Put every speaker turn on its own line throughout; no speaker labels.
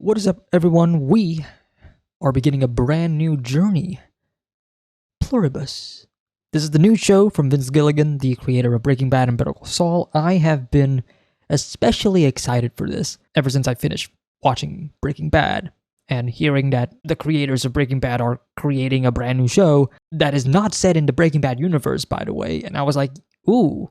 What is up, everyone? We are beginning a brand new journey. Pluribus. This is the new show from Vince Gilligan, the creator of Breaking Bad and Better Call Saul. I have been especially excited for this ever since I finished watching Breaking Bad and hearing that the creators of Breaking Bad are creating a brand new show that is not set in the Breaking Bad universe, by the way. And I was like, ooh,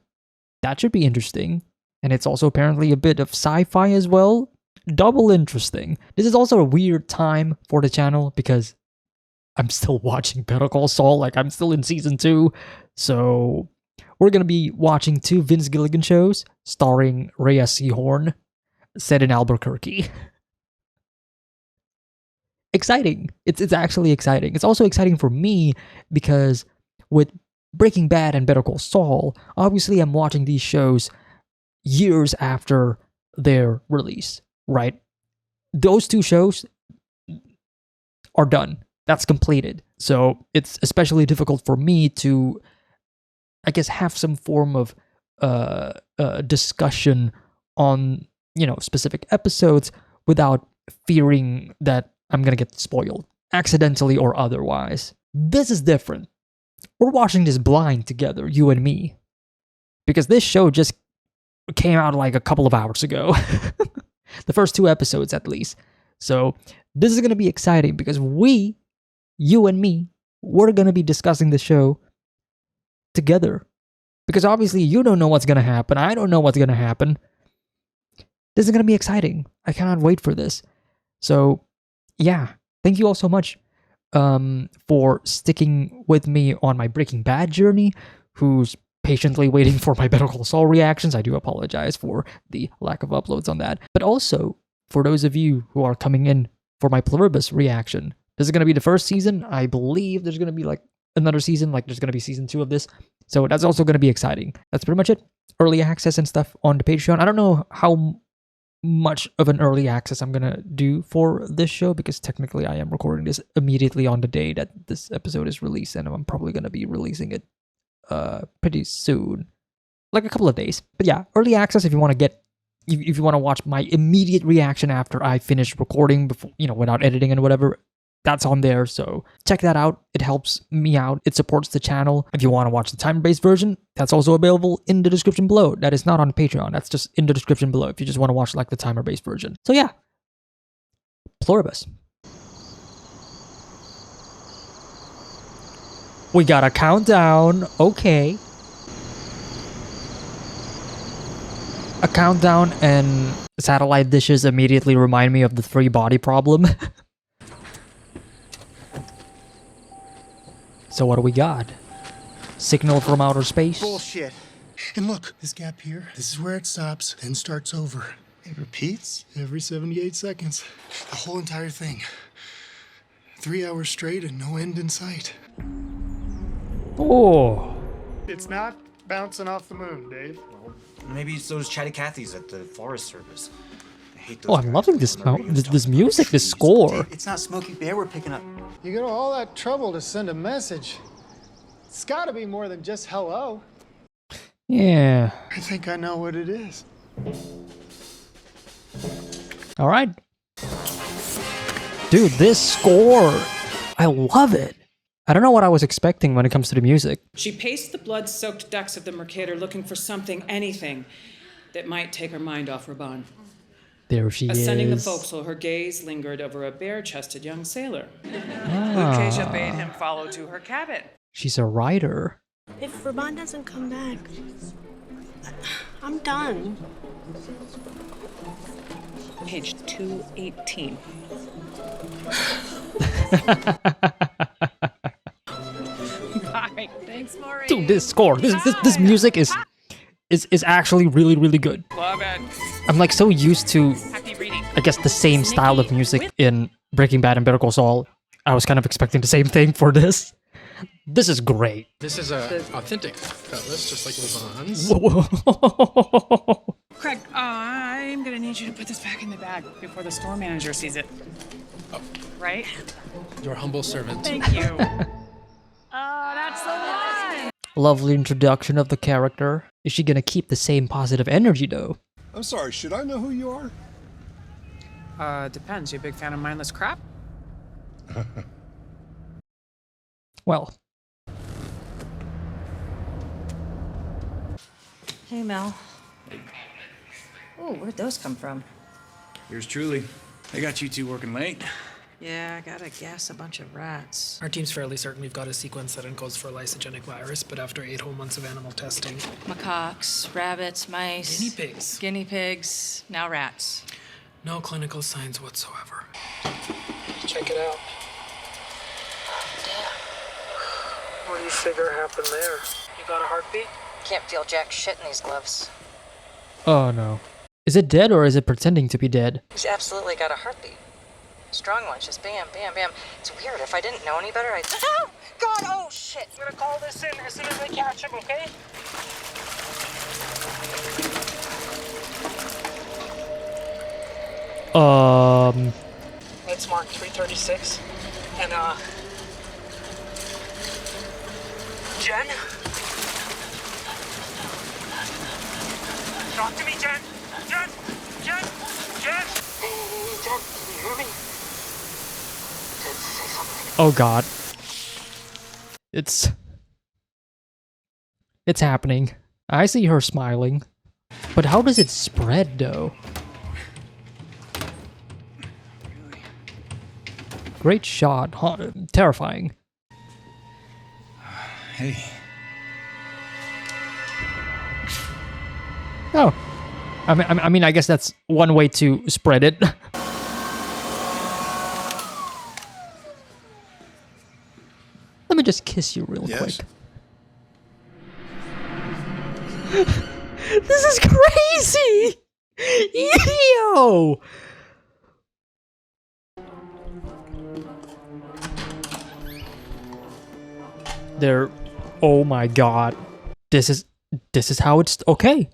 that should be interesting. And it's also apparently a bit of sci-fi as well. Double interesting. This is also a weird time for the channel because I'm still watching Better Call Saul, like I'm still in season 2. So we're going to be watching 2 Vince Gilligan shows starring Rhea Seehorn, set in Albuquerque. Exciting. It's actually exciting. It's also exciting for me because with Breaking Bad and Better Call Saul, obviously I'm watching these shows years after their release. Right? Those 2 shows are done. That's completed. So it's especially difficult for me to, I guess, have some form of discussion on, specific episodes without fearing that I'm going to get spoiled, accidentally or otherwise. This is different. We're watching this blind together, you and me. Because this show just came out like a couple of hours ago. The first 2 episodes, at least. So this is going to be exciting because you and me, we're going to be discussing the show together. Because obviously you don't know what's going to happen. I don't know what's going to happen. This is going to be exciting. I cannot wait for this. So yeah, thank you all so much for sticking with me on my Breaking Bad journey, who's patiently waiting for my Better Call Saul reactions. I do apologize for the lack of uploads on that. But also, for those of you who are coming in for my Pluribus reaction, this is going to be the first season. I believe there's going to be like another season, like there's going to be season 2 of this. So that's also going to be exciting. That's pretty much it. Early access and stuff on the Patreon. I don't know how much of an early access I'm going to do for this show because technically I am recording this immediately on the day that this episode is released, and I'm probably going to be releasing it pretty soon, like a couple of days. But yeah, early access if you want to get, if you want to watch my immediate reaction after I finish recording, before, without editing and whatever, that's on there. So check that out. It helps me out. It supports the channel. If you want to watch the timer-based version, that's also available in the description below. That is not on Patreon. That's just in the description below if you just want to watch like the timer-based version. So yeah, Pluribus. We got a countdown. Okay. A countdown and satellite dishes immediately remind me of the 3-body problem. So what do we got? Signal from outer space?
Bullshit. And look, this gap here, this is where it stops, then starts over. It repeats every 78 seconds. The whole entire thing. 3 hours straight and no end in sight.
Oh.
It's not bouncing off the moon, Dave.
Maybe it's those chatty Cathys at the Forest Service. I hate those.
Oh, I'm loving this music, this score.
It's not Smokey Bear we're picking up.
You go to all that trouble to send a message. It's gotta be more than just hello.
Yeah.
I think I know what it is.
All right. Dude, this score, I love it. I don't know what I was expecting when it comes to the music.
She paced the blood-soaked decks of the Mercator looking for something, anything, that might take her mind off Raban.
There she is.
Ascending the forecastle, her gaze lingered over a bare-chested young sailor.
Lucasia bade him follow to her cabin.
She's a writer.
If Raban doesn't come back, I'm done.
Page 218. Bye. Thanks, Maureen.
Dude, this score, this music is actually really, really good.
Love it.
I'm like so used to,
Happy reading.
I guess, the same style of music in Breaking Bad and Better Call Saul. I was kind of expecting the same thing for this. This is great.
This is authentic cutlass, just like Levon's.
Whoa.
Craig, I'm gonna need you to put this back in the bag before the store manager sees it.
Oh.
Right?
Your humble servant.
Thank you. Oh, that's the one!
Lovely introduction of the character. Is she gonna keep the same positive energy though?
I'm sorry, should I know who you are?
Depends. You a big fan of mindless crap?
Well,
Hey, Mel. Oh, where'd those come from?
Yours truly. I got you two working late.
Yeah, I gotta gas a bunch of rats.
Our team's fairly certain we've got a sequence that encodes for a lysogenic virus, but after 8 whole months of animal testing...
Macaques, rabbits, mice...
Guinea pigs.
Guinea pigs, now rats.
No clinical signs whatsoever. Check it out.
Damn.
What do you figure happened there? You got a heartbeat?
Can't feel jack shit in these gloves.
oh no. Is it dead or is it pretending to be dead?
He's absolutely got a heartbeat. Strong ones, just bam, bam, bam. It's weird. If I didn't know any better, I'd... Oh, God! Oh, shit!
I'm gonna call this in as soon as I catch him, okay? It's marked 336. And, Jen? Talk to me, Jen! Jen! Jen! Jen! Hey, Jen, can you hear me? Jen, say something.
Oh god. It's happening. I see her smiling. But how does it spread though? Great shot. Huh? Terrifying.
Hey.
Oh. I mean, I guess that's one way to spread it. Let me just kiss you real quick. This is crazy! Yo! They're... Oh my god. This is how it's... Okay.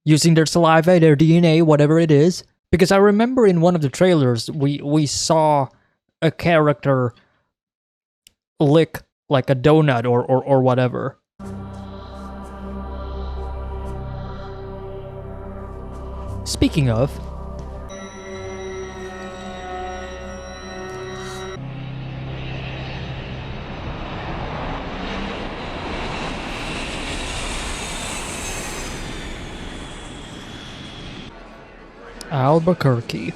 Using their saliva, their DNA, whatever it is. Because I remember in one of the trailers, we saw a character lick like a donut or whatever. Speaking of... Albuquerque.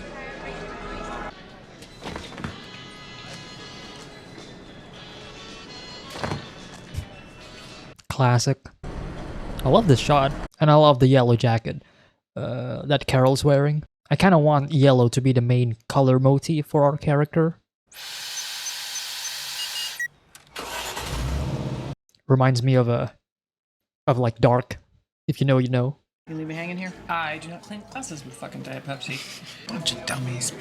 Classic. I love this shot, and I love the yellow jacket that Carol's wearing. I kind of want yellow to be the main color motif for our character. Reminds me of like Dark. If you know, you know.
You leave me hanging here? I do not clean glasses with fucking Diet Pepsi. Bunch of dummies.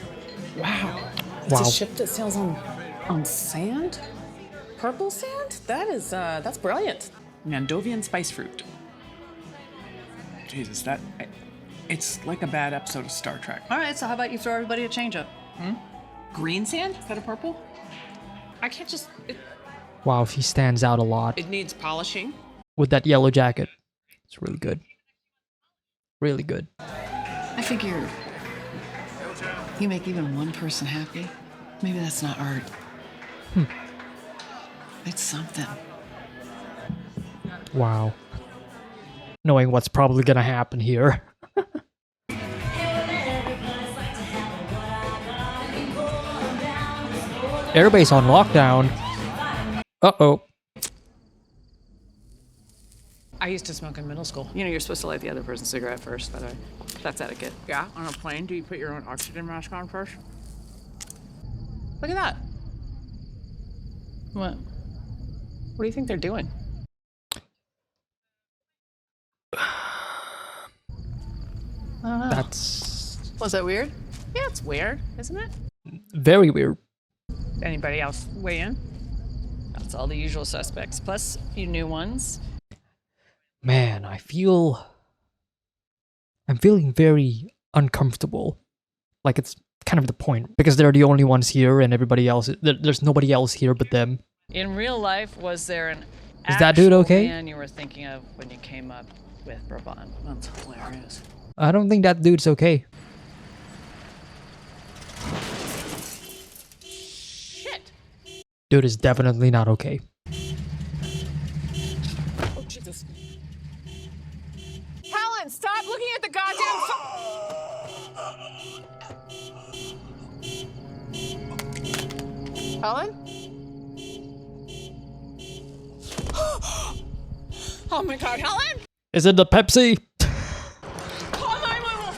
Wow. It's
Wow.
a ship that sails on sand? Purple sand? That's brilliant. Mandovian spice fruit.
Jesus, it's like a bad episode of Star Trek.
All right, so how about you throw everybody a change up? Green sand instead of purple? I can't just...
Wow, she stands out a lot
It needs polishing.
with that yellow jacket. It's really good. Really good.
I figure you make even one person happy. Maybe that's not art. It's something.
Wow. Knowing what's probably gonna happen here. Airbase on lockdown. Uh-oh.
I used to smoke in middle school. You know, you're supposed to light the other person's cigarette first, by the way. That's etiquette. Yeah, on a plane, do you put your own oxygen mask on first? Look at that. What? What do you think they're doing? I don't know. Was that weird? Yeah, it's weird, isn't it?
Very weird.
Anybody else weigh in? That's all the usual suspects, plus a few new ones.
Man, I'm feeling very uncomfortable. Like it's kind of the point. Because they're the only ones here and everybody else, there's nobody else here but them.
In real life, was there an
Is that dude okay?
man you were thinking of when you came up with Brabant? That's hilarious.
I don't think that dude's okay. Dude is definitely not okay.
Oh, Jesus. Helen, stop looking at the goddamn Helen? Oh my god, Helen!
Is it the Pepsi?
Call 911!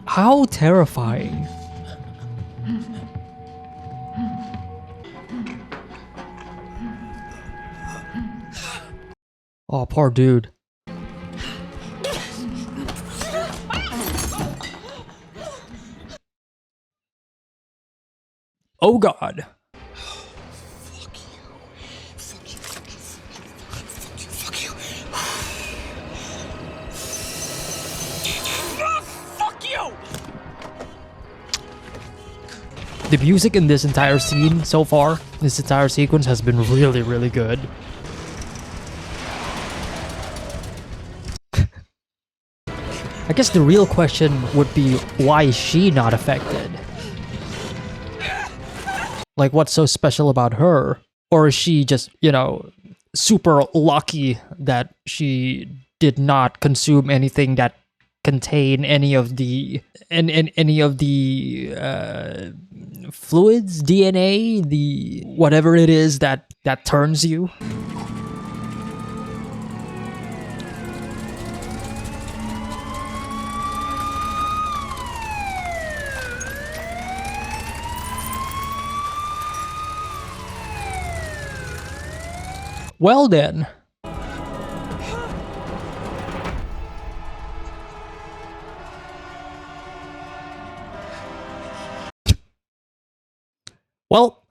How terrifying. Oh, poor dude. Oh god.
Fuck you!
The music in this entire scene so far, this entire sequence has been really, really good. I guess the real question would be, why is she not affected? Like, what's so special about her? Or is she just, you know, super lucky that she did not consume anything that contain any of the fluids, DNA, the whatever it is that turns you? Well then. Well,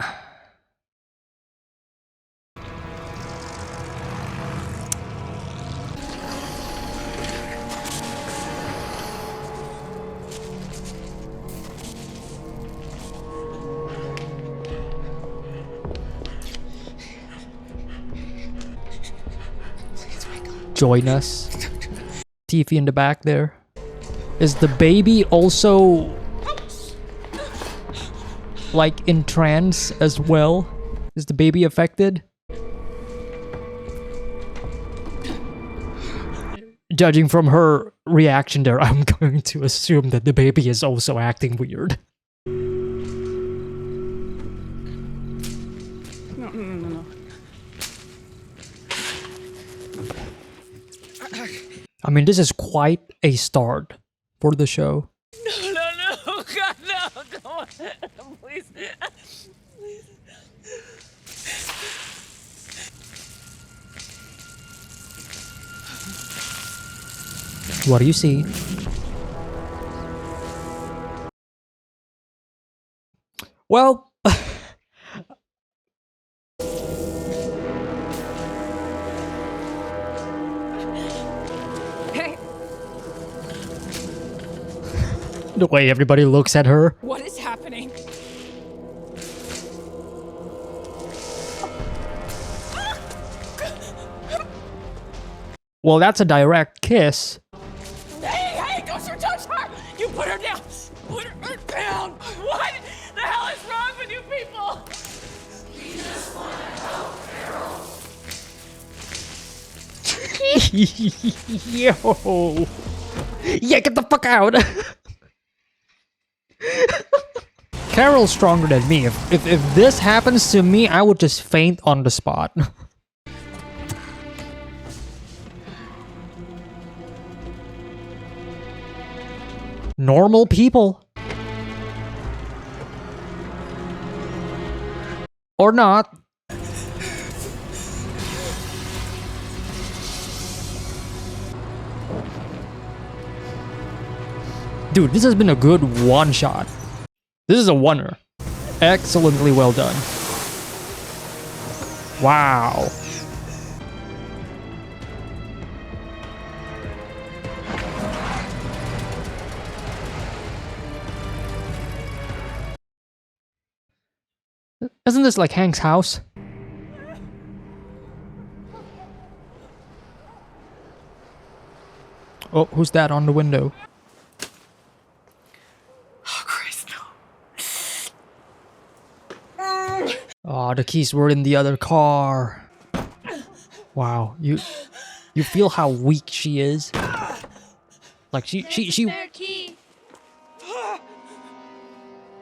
join us. TV in the back there. Is the baby also like in trance as well? Is the baby affected? Judging from her reaction there, I'm going to assume that the baby is also acting weird.
No.
I mean, this is quite a start for the show.
No, God, no, come on, please.
What do you see? Well,
Hey,
the way everybody looks at her.
what is happening?
Well, that's a direct kiss.
Hey, don't you touch her! You put her down! Put her down! What the hell is wrong with you people?
Yo. Yeah, get the fuck out. Carol's stronger than me. If this happens to me, I would just faint on the spot. Normal people. Or not. Dude, this has been a good one shot. This is a oneer. Excellently well done. Wow. Isn't this like Hank's house? Oh, who's that on the window?
Oh, Christ, no.
Oh, the keys were in the other car. Wow, you feel how weak she is. Like she.
Spare key.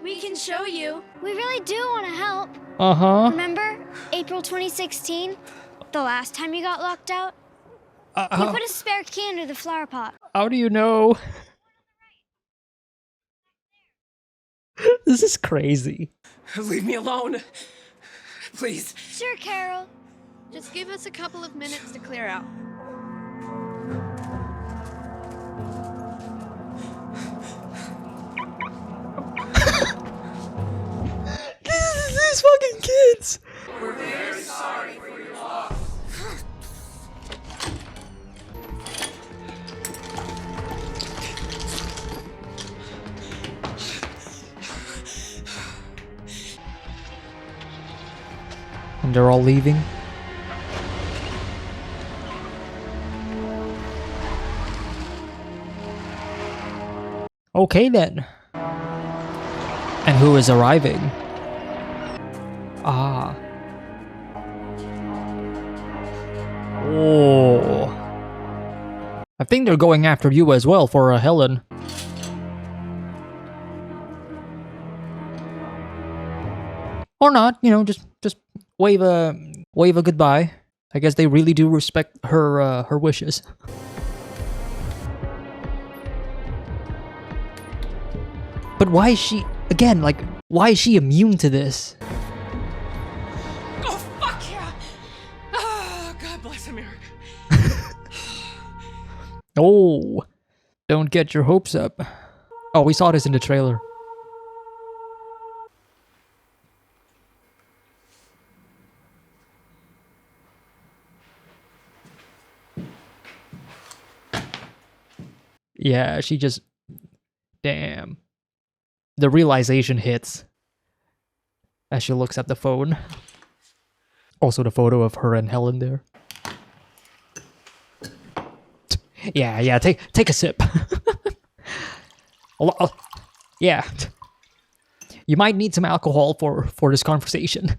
We can show you. We really do want to help.
Uh-huh.
Remember April 2016? The last time you got locked out? You put a spare key under the flower pot.
How do you know? This is crazy.
Leave me alone. Please.
Sure, Carol.
Just give us a couple of minutes to clear out.
These fucking kids.
We're very sorry for your loss.
And they're all leaving. Okay then. And who is arriving? Ah. Oh. I think they're going after you as well for Helen. Or not, you know, just wave a goodbye. I guess they really do respect her wishes. But why is she again, like, why is she immune to this?
Oh, fuck yeah! Oh, God bless America.
Oh, don't get your hopes up. Oh, we saw this in the trailer. Yeah, she just... Damn. The realization hits as she looks at the phone. Also the photo of her and Helen there. Yeah, take a sip. Yeah. You might need some alcohol for this conversation.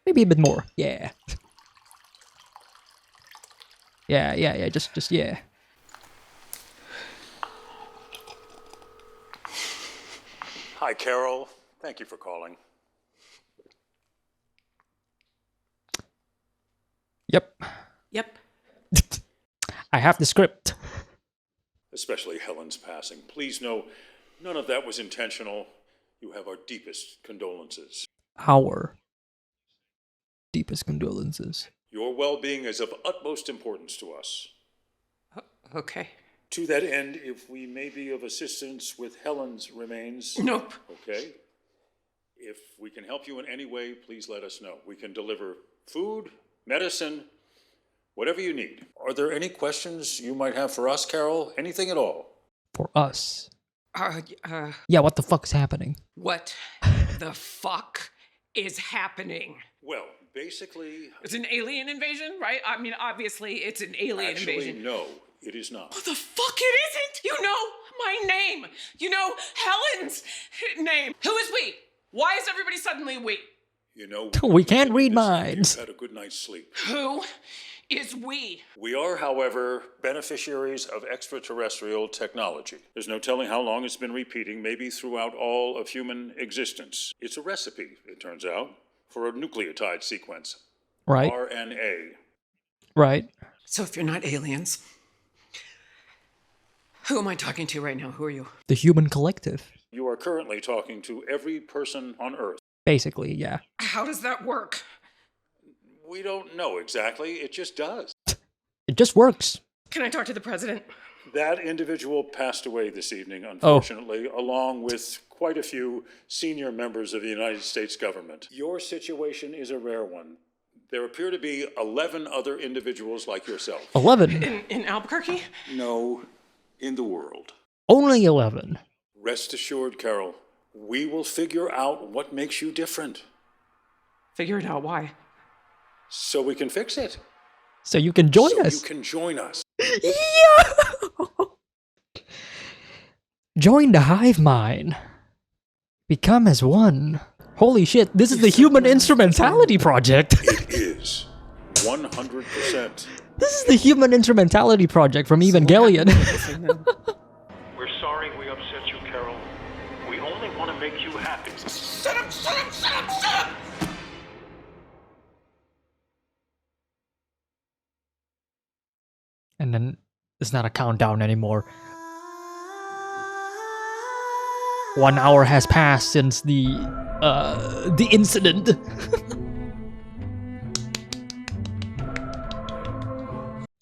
Maybe a bit more. Yeah. Yeah, just yeah.
Hi, Carol. Thank you for calling.
Yep. I have the script.
Especially Helen's passing. Please know, none of that was intentional. You have our deepest condolences.
Our deepest condolences.
Your well-being is of utmost importance to us.
Okay.
To that end, if we may be of assistance with Helen's remains...
Nope.
Okay. If we can help you in any way, please let us know. We can deliver food, medicine, whatever you need. Are there any questions you might have for us, Carol? Anything at all?
For us.
Yeah,
what the fuck's happening?
what the fuck is happening?
Well, basically...
It's an alien invasion, right? I mean, obviously, it's an alien invasion.
no. It is not.
What the fuck it isn't? You know my name. You know Helen's name. Who is we? Why is everybody suddenly we?
You know,
We can't read minds.
You've had a good night's sleep.
Who is we?
We are, however, beneficiaries of extraterrestrial technology. There's no telling how long it's been repeating, maybe throughout all of human existence. It's a recipe, it turns out, for a nucleotide sequence.
Right.
RNA.
Right.
So if you're not aliens, who am I talking to right now? Who are you?
The human collective.
You are currently talking to every person on Earth.
Basically, yeah.
How does that work?
We don't know exactly. It just does.
It just works.
Can I talk to the president?
That individual passed away this evening, unfortunately, along with quite a few senior members of the United States government. Your situation is a rare one. There appear to be 11 other individuals like yourself.
11?
In Albuquerque?
No, in the world.
Only 11.
Rest assured, Carol, we will figure out what makes you different.
Figure it out. Why?
So we can fix it.
So you can join us.
You can join us.
Yo! Join the hive mind. Become as one. Holy shit, this is the Human Instrumentality Project.
It is 100%.
This is the Human Instrumentality Project from Evangelion.
We're sorry we upset you, Carol. We only want to make you happy. Shut up, shut up, shut up, shut up!
And then it's not a countdown anymore. 1 hour has passed since the incident.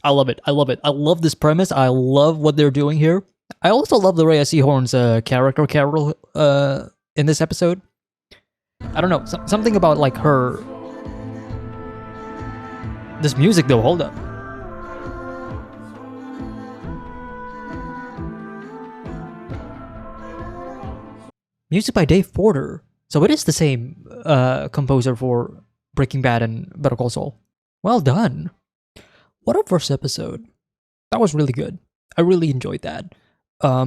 I love it. I love it. I love this premise. I love what they're doing here. I also love the Rhea Seahorn's character, Carol, in this episode. I don't know. Something about like her. This music though. Hold up. Music by Dave Porter. So it is the same composer for Breaking Bad and Better Call Saul. Well done. What a first episode. That was really good. I really enjoyed that. I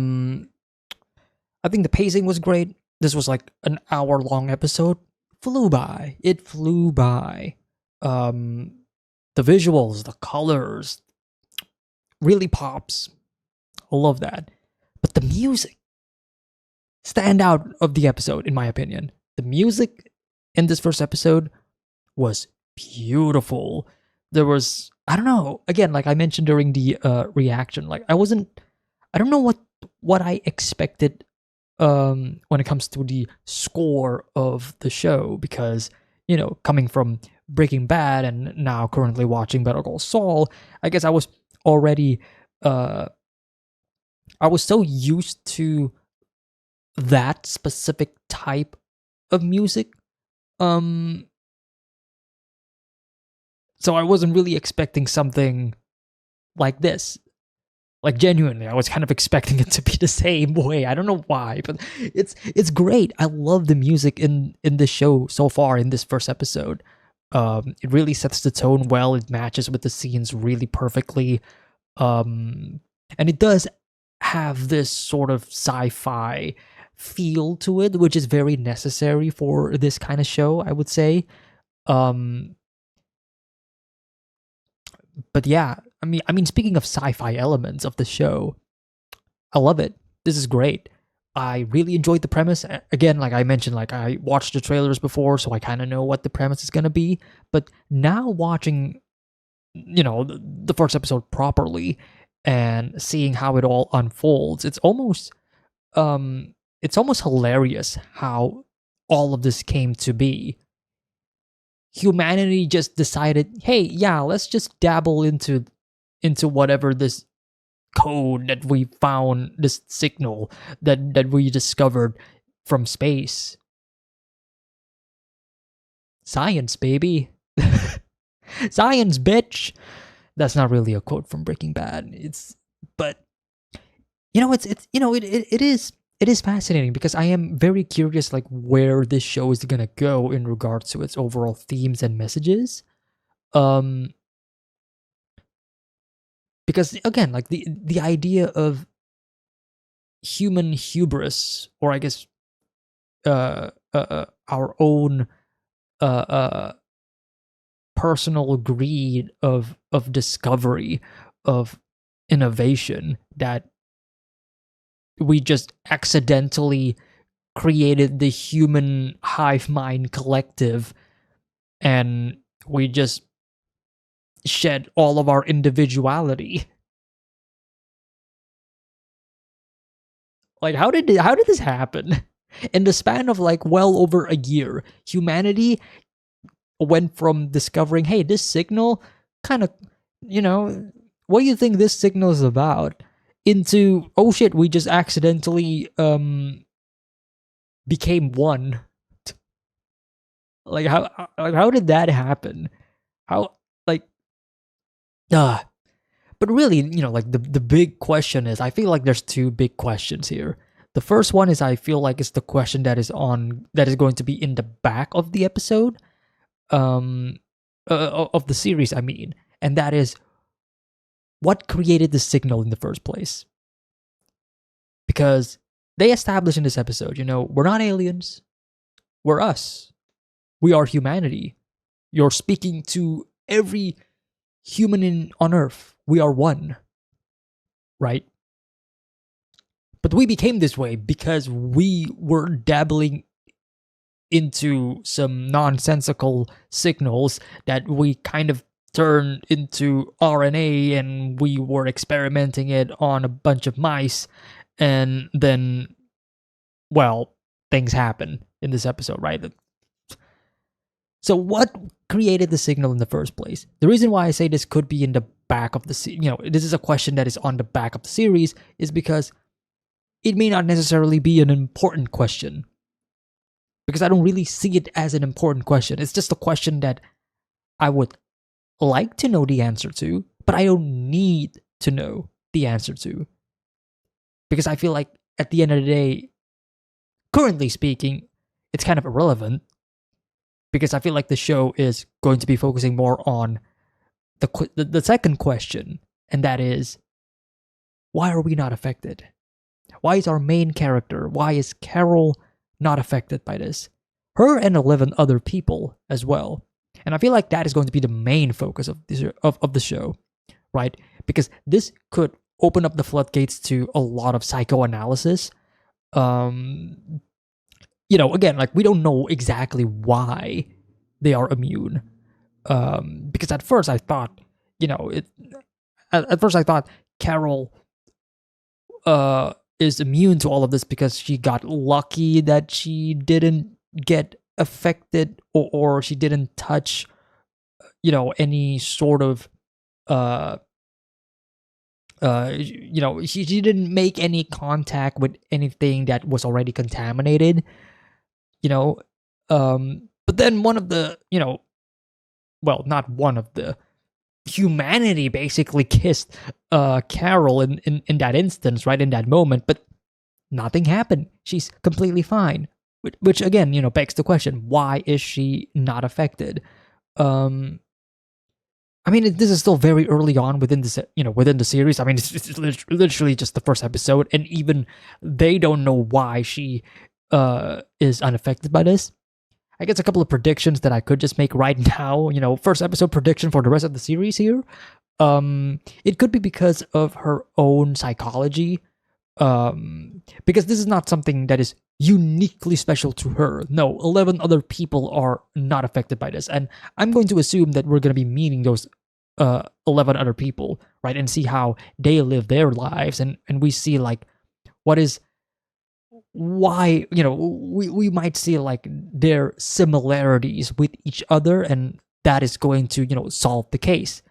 think the pacing was great. This was like an hour-long episode. Flew by. It flew by. The visuals, the colors, really pops. I love that. But the music, standout of the episode, in my opinion. The music in this first episode was beautiful. There was, I don't know, again, like I mentioned during the reaction, like I don't know what I expected when it comes to the score of the show, because, you know, coming from Breaking Bad and now currently watching Better Call Saul, I guess I was already, I was so used to that specific type of music. So I wasn't really expecting something like this. Like genuinely, I was kind of expecting it to be the same way. I don't know why, but it's great. I love the music in this show so far in this first episode. It really sets the tone well. It matches with the scenes really perfectly. And it does have this sort of sci-fi feel to it, which is very necessary for this kind of show, I would say. But yeah, I mean, speaking of sci-fi elements of the show, I love it. This is great. I really enjoyed the premise. Again, like I mentioned, like I watched the trailers before, so I kind of know what the premise is gonna be. But now watching, you know, the first episode properly and seeing how it all unfolds, it's almost hilarious how all of this came to be. Humanity just decided, hey, yeah, let's just dabble into whatever this code that we found, this signal that we discovered from space. Science, baby. Science, bitch. That's not really a quote from Breaking Bad. But you know, it is fascinating because I am very curious, like where this show is gonna go in regards to its overall themes and messages. Because again, like the idea of human hubris, or I guess our own personal greed of discovery, of innovation, that we just accidentally created the human hive mind collective, and we just shed all of our individuality. Like, how did this happen? In the span of like well over a year, humanity went from discovering, hey, this signal kind of, you know, what do you think this signal is about, into, oh shit, we just accidentally became one. Like how did that happen? How, like, but really, you know, like the big question is, I feel like there's two big questions here. The first one is, I feel like it's the question that is going to be in the back of the episode, of the series, I mean, and that is, what created the signal in the first place? Because they established in this episode, we're not aliens. We're us. We are humanity. You're speaking to every human on Earth. We are one. Right? But we became this way because we were dabbling into some nonsensical signals that we kind of turned into RNA, and we were experimenting it on a bunch of mice, and then, well, things happen in this episode, right? So what created the signal in the first place? The reason why I say this could be in the back of the this is a question that is on the back of the series, is because it may not necessarily be an important question. Because I don't really see it as an important question. It's just a question that I would like to know the answer to, but I don't need to know the answer to. Because I feel like at the end of the day, currently speaking, it's kind of irrelevant. Because I feel like the show is going to be focusing more on the second question, and that is, why are we not affected? Why is our main character, why is Carol not affected by this? Her and 11 other people as well. And I feel like that is going to be the main focus of the show, right? Because this could open up the floodgates to a lot of psychoanalysis. Again, like, we don't know exactly why they are immune. Because at first I thought, at first I thought Carol is immune to all of this because she got lucky that she didn't get affected, or she didn't touch, any sort of she didn't make any contact with anything that was already contaminated, but then one of the, well, not one of the, humanity basically kissed Carol in that instance, right, in that moment, but nothing happened. She's completely fine. Which again, begs the question: why is she not affected? I mean, this is still very early on within the series. I mean, it's literally just the first episode, and even they don't know why she is unaffected by this. I guess a couple of predictions that I could just make right now. First episode prediction for the rest of the series here. It could be because of her own psychology. Because this is not something that is uniquely special to her. No, 11 other people are not affected by this. And I'm going to assume that we're going to be meeting those 11 other people, right? And see how they live their lives. And we see, like, why, we might see, like, their similarities with each other. And that is going to, solve the case.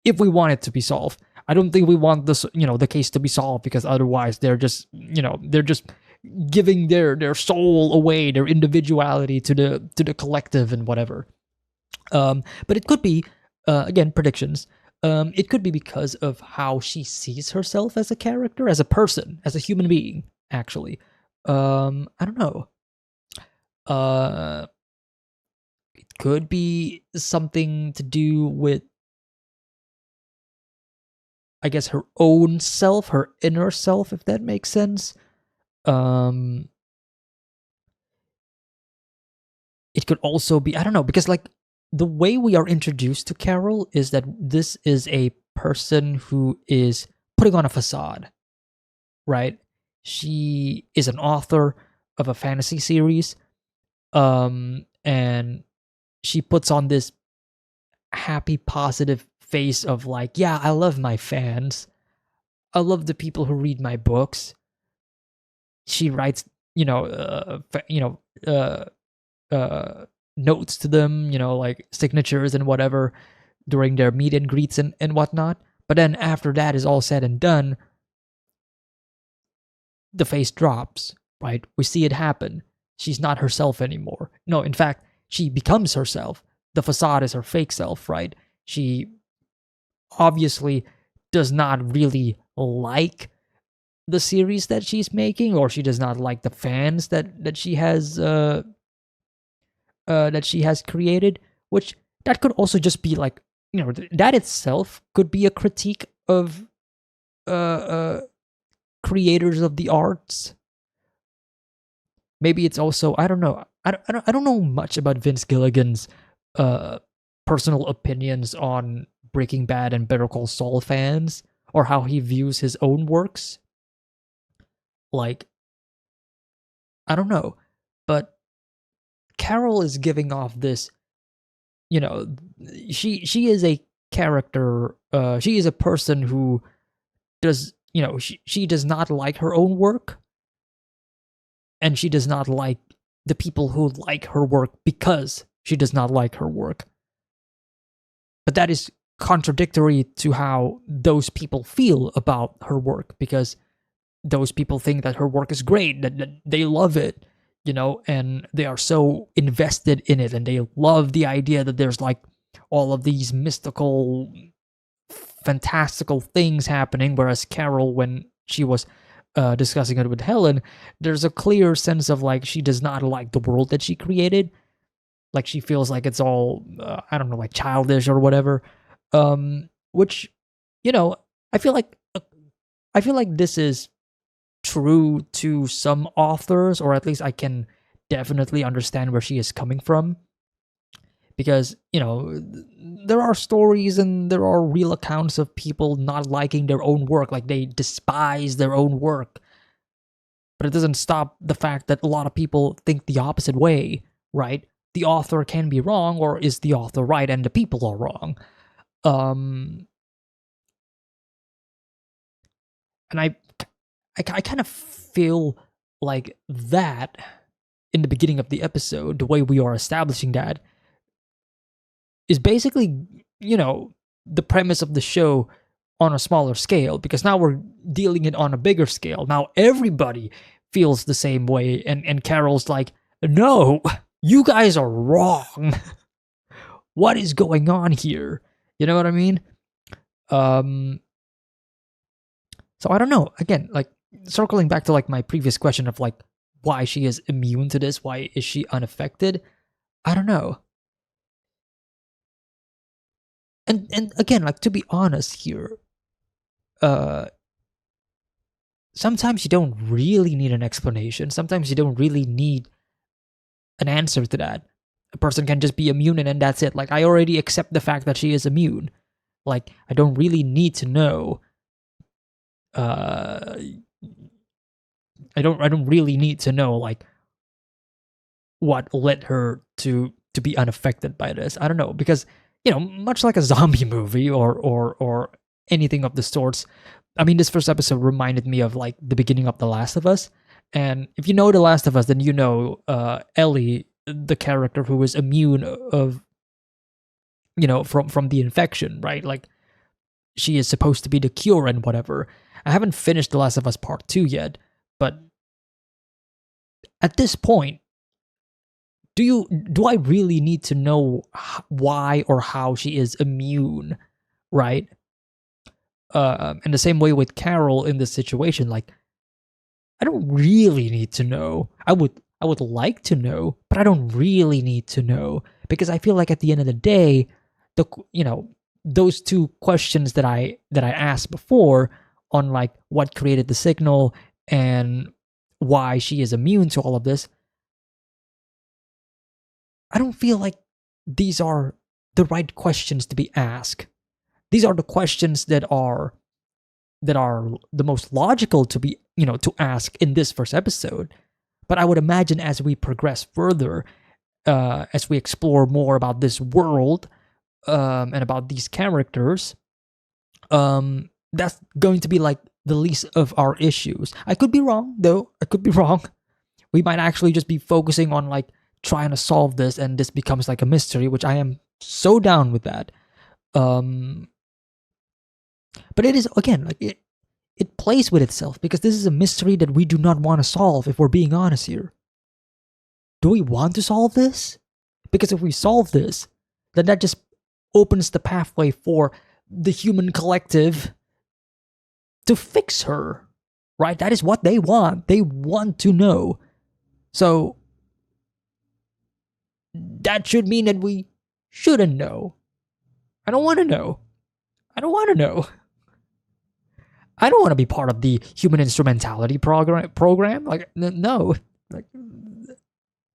If we want it to be solved. I don't think we want this, the case to be solved, because otherwise they're just giving their soul away, their individuality to the collective and whatever. But it could be, again, predictions. It could be because of how she sees herself as a character, as a person, as a human being. Actually, I don't know. It could be something to do with, I guess, her own self, her inner self, if that makes sense. It could also be, I don't know, because, like, the way we are introduced to Carol is that this is a person who is putting on a facade, right? She is an author of a fantasy series, and she puts on this happy, positive face of, like, yeah, I love my fans. I love the people who read my books. She writes, notes to them, like signatures and whatever during their meet and greets and whatnot. But then after that is all said and done, the face drops, right? We see it happen. She's not herself anymore. No, in fact, she becomes herself. The facade is her fake self, right? She obviously does not really like the series that she's making, or she does not like the fans that she has created, which that could also just be, like, that itself could be a critique of creators of the arts. Maybe it's also, I don't know. I don't know much about Vince Gilligan's personal opinions on Breaking Bad and Better Call Saul fans, or how he views his own works. Like, I don't know, but Carol is giving off this, she is a character, she is a person who does, she does not like her own work, and she does not like the people who like her work because she does not like her work. But that is contradictory to how those people feel about her work, because those people think that her work is great, that they love it, and they are so invested in it, and they love the idea that there's like all of these mystical, fantastical things happening. Whereas Carol, when she was discussing it with Helen, there's a clear sense of like she does not like the world that she created. Like she feels like it's all I don't know, like childish or whatever. Which, I feel like this is true to some authors, or at least I can definitely understand where she is coming from. Because, there are stories and there are real accounts of people not liking their own work, like they despise their own work. But it doesn't stop the fact that a lot of people think the opposite way, right? The author can be wrong, or is the author right and the people are wrong? And I kind of feel like that in the beginning of the episode, the way we are establishing that is basically, the premise of the show on a smaller scale, because now we're dealing it on a bigger scale. Now everybody feels the same way, and Carol's like, no, you guys are wrong. What is going on here? You know what I mean? So I don't know. Again, like circling back to like my previous question of like why she is immune to this, why is she unaffected? I don't know. And again, like to be honest here, sometimes you don't really need an explanation. Sometimes you don't really need an answer to that. A person can just be immune and that's it. Like I already accept the fact that she is immune. Like I don't really need to know. I don't really need to know like what led her to be unaffected by this. I don't know, because much like a zombie movie or anything of the sorts. I mean, this first episode reminded me of like the beginning of The Last of Us. And if you know The Last of Us, then Ellie, the character who is immune of, from the infection, right? Like she is supposed to be the cure and whatever. I haven't finished The Last of Us Part 2 yet, but at this point, do I really need to know why or how she is immune, right? And the same way with Carol in this situation, like I don't really need to know. I would like to know, but I don't really need to know, because I feel like at the end of the day, those two questions that I asked before on like what created the signal and why she is immune to all of this, I don't feel like these are the right questions to be asked. These are the questions that are the most logical to be, to ask in this first episode. But I would imagine as we progress further, as we explore more about this world, and about these characters, that's going to be like the least of our issues. I could be wrong, though. I could be wrong. We might actually just be focusing on like trying to solve this, and this becomes like a mystery, which I am so down with that. But it is, again, like it plays with itself, because this is a mystery that we do not want to solve, if we're being honest here. Do we want to solve this? Because if we solve this, then that just opens the pathway for the human collective to fix her, right? That is what they want. They want to know. So that should mean that we shouldn't know. I don't want to know. I don't want to know. I don't want to be part of the human instrumentality program. Like, no. Like,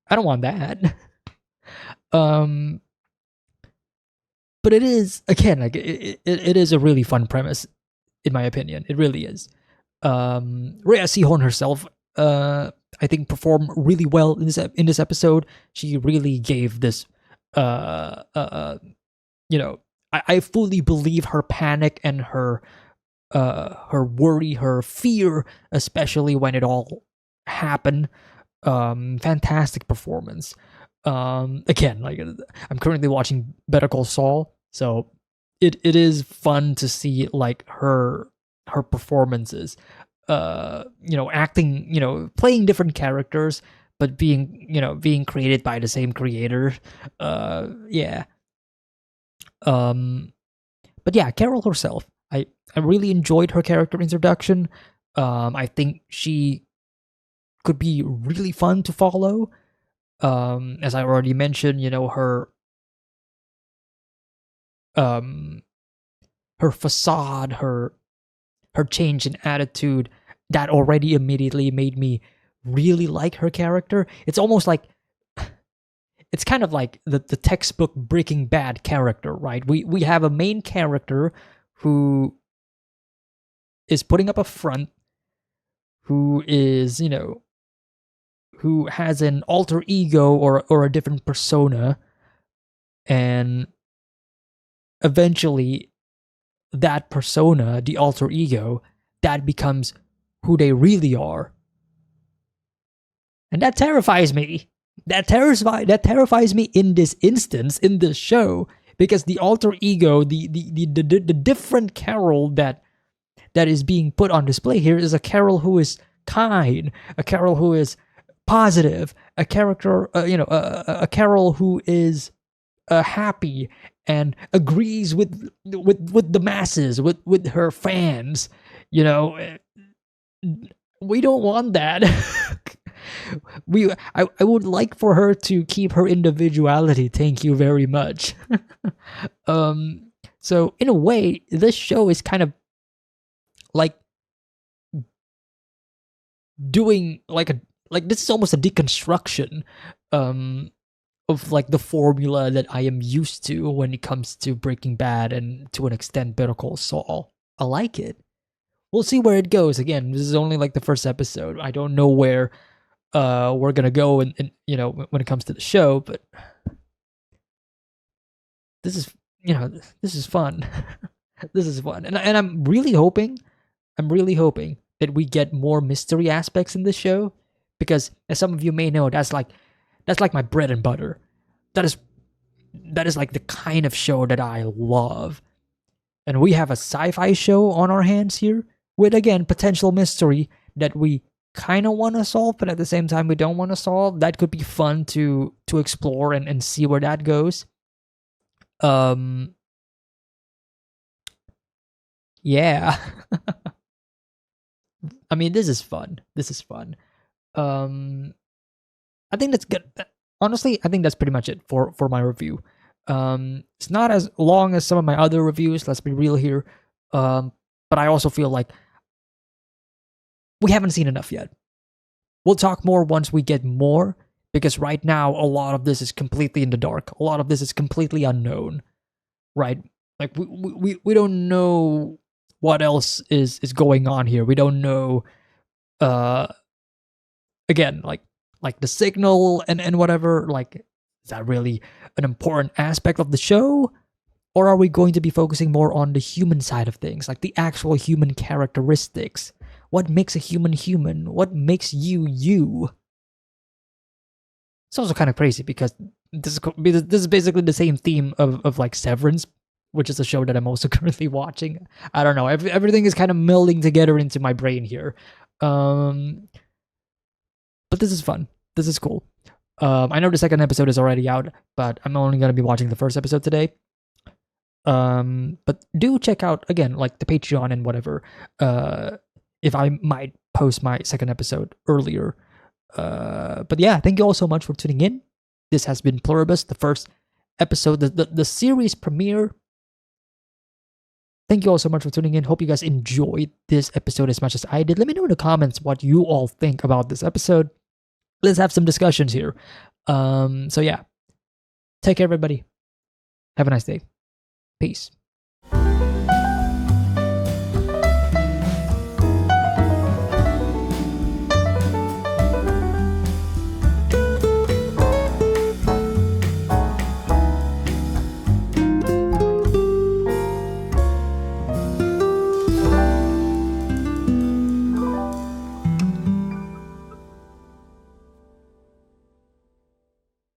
I don't want that. But it is, again, like it is a really fun premise, in my opinion. It really is. Rhea Seehorn herself, I think, performed really well in this episode. She really gave this, you know, I fully believe her panic and her worry, her fear, especially when it all happened. Fantastic performance. Again, like, I'm currently watching Better Call Saul, so it is fun to see like her performances, acting, playing different characters, but being created by the same creator. Yeah. But yeah, Carol herself, I really enjoyed her character introduction. I think she could be really fun to follow. As I already mentioned, her facade, her change in attitude, that already immediately made me really like her character. It's almost like, it's kind of like the textbook Breaking Bad character, right? We have a main character who is putting up a front, who is, who has an alter ego or a different persona, and eventually that persona, the alter ego, that becomes who they really are. And that terrifies me. That terrifies me in this instance, in this show, because the alter ego, the different Carol that is being put on display here is a Carol who is kind, a Carol who is positive, a character, a Carol who is happy and agrees with the masses, with her fans. We don't want that. I would like for her to keep her individuality. Thank you very much. So in a way, this show is kind of like doing like this is almost a deconstruction of like the formula that I am used to when it comes to Breaking Bad and to an extent Better Call Saul. I like it. We'll see where it goes. Again, this is only like the first episode. I don't know where we're gonna go and when it comes to the show, but this is fun. This is fun. And I'm really hoping that we get more mystery aspects in this show, because as some of you may know, that's like my bread and butter. That is like the kind of show that I love. And we have a sci-fi show on our hands here with, again, potential mystery that we kind of want to solve, but at the same time we don't want to solve. That could be fun to explore and see where that goes. Yeah. I mean, this is fun. I think that's good. Honestly, I think that's pretty much it for my review. It's not as long as some of my other reviews, let's be real here. But I also feel like we haven't seen enough yet. We'll talk more once we get more, because right now a lot of this is completely in the dark. A lot of this is completely unknown, right? Like we don't know what else is going on here. We don't know again, like the signal and whatever, like, is that really an important aspect of the show? Or are we going to be focusing more on the human side of things, like the actual human characteristics? What makes a human human? What makes you you? It's also kind of crazy because this is basically the same theme of like Severance, which is a show that I'm also currently watching. I don't know. Everything is kind of melding together into my brain here. But this is fun. This is cool. I know the second episode is already out, but I'm only going to be watching the first episode today. But do check out, again, like the Patreon and whatever, if I might post my second episode earlier. But yeah, thank you all so much for tuning in. This has been Pluribus, the first episode, the series premiere Thank you all so much for tuning in. Hope you guys enjoyed this episode as much as I did. Let me know in the comments what you all think about this episode. Let's have some discussions here. So yeah, take care, everybody. Have a nice day. Peace.